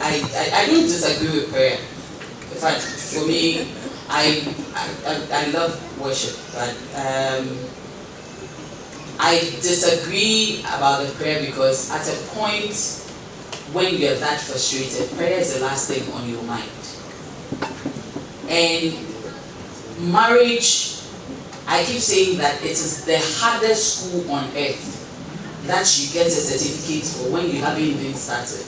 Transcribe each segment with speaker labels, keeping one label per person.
Speaker 1: I don't disagree with prayer. In fact, for me, I love worship, but I disagree about the prayer because at a point when you're that frustrated, prayer is the last thing on your mind. And marriage, I keep saying that it is the hardest school on earth that you get a certificate for when you haven't even started.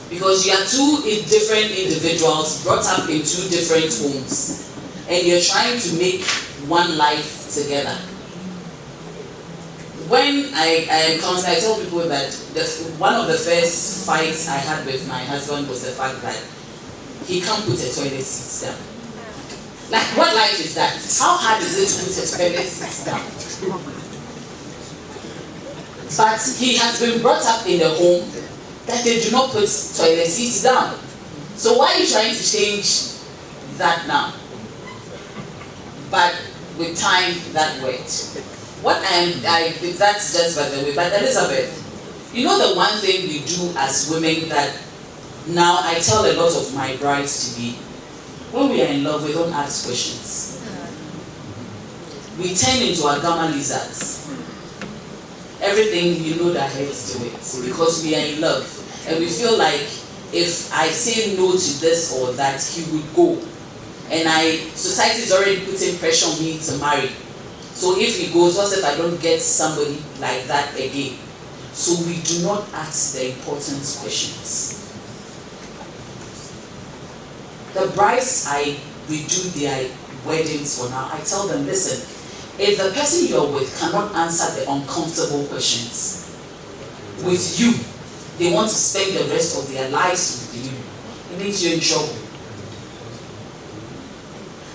Speaker 1: Because you are two different individuals brought up in two different homes, and you're trying to make one life together. When I tell people that one of the first fights I had with my husband was the fact that he can't put a toilet seat down. Like, what life is that? How hard is it to put a toilet seat down? But he has been brought up in a home that they do not put toilet seats down. So why are you trying to change that now? But with time, that worked. That's just by the way. But Elizabeth, you know the one thing we do as women that now I tell a lot of my brides to be, when we are in love, we don't ask questions. We turn into agama lizards. Everything you know that heads to it because we are in love and we feel like if I say no to this or that, he would go. And society is already putting pressure on me to marry. So if he goes, what if I don't get somebody like that again? So we do not ask the important questions. The brides we do their weddings for now, I tell them, listen, if the person you're with cannot answer the uncomfortable questions with you, they want to spend the rest of their lives with you, it means you're in trouble.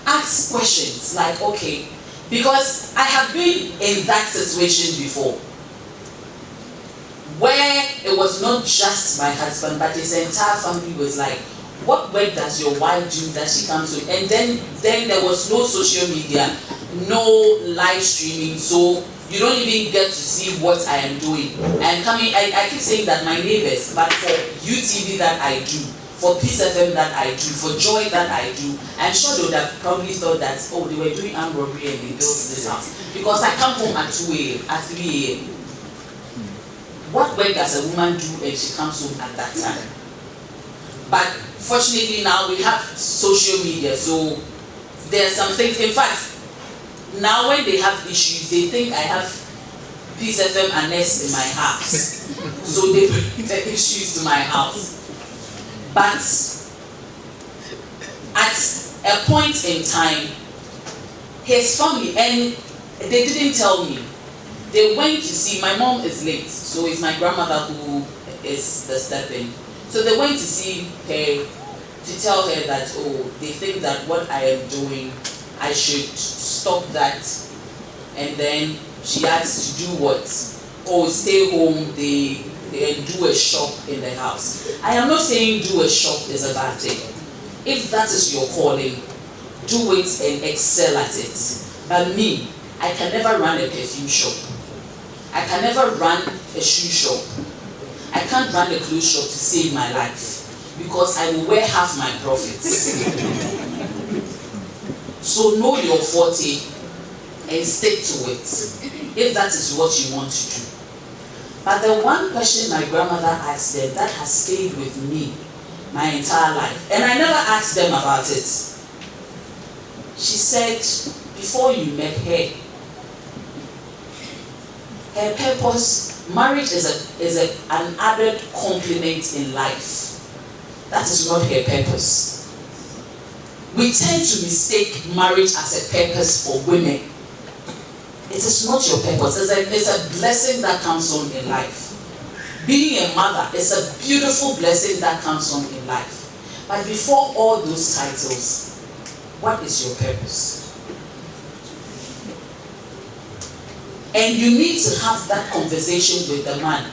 Speaker 1: Ask questions like, okay, because I have been in that situation before where it was not just my husband, but his entire family was like, what work does your wife do that she comes to? And then there was no social media, no live streaming, so you don't even get to see what I am doing. I keep saying that my neighbors, but for UTV that I do, for Peace FM that I do, for Joy that I do, I'm sure they would have probably thought that, oh, they were doing armed robbery and they built this house. Because I come home at 2 a.m., at 3 a.m. What work does a woman do and she comes home at that time? But fortunately now we have social media, so there are some things. In fact, now when they have issues, they think I have Peace FM and Nest in my house. So they bring the issues to my house. But at a point in time, his family, and they didn't tell me, they went to see, my mom is late, so it's my grandmother who is the step-in. So they went to see her to tell her that, oh, they think that what I am doing, I should stop that. And then she asked to do what? Oh, stay home, they do a shop in the house. I am not saying do a shop is a bad thing. If that is your calling, do it and excel at it. But me, I can never run a perfume shop. I can never run a shoe shop. I can't run a clothes shop to save my life because I will wear half my profits. So know your forte and stick to it if that is what you want to do. But the one question my grandmother asked them that has stayed with me my entire life, and I never asked them about it. She said, before you met her purpose, marriage is an added complement in life. That is not her purpose. We tend to mistake marriage as a purpose for women. It is not your purpose. It's a blessing that comes on in life. Being a mother is a beautiful blessing that comes on in life. But before all those titles, what is your purpose? And you need to have that conversation with the man.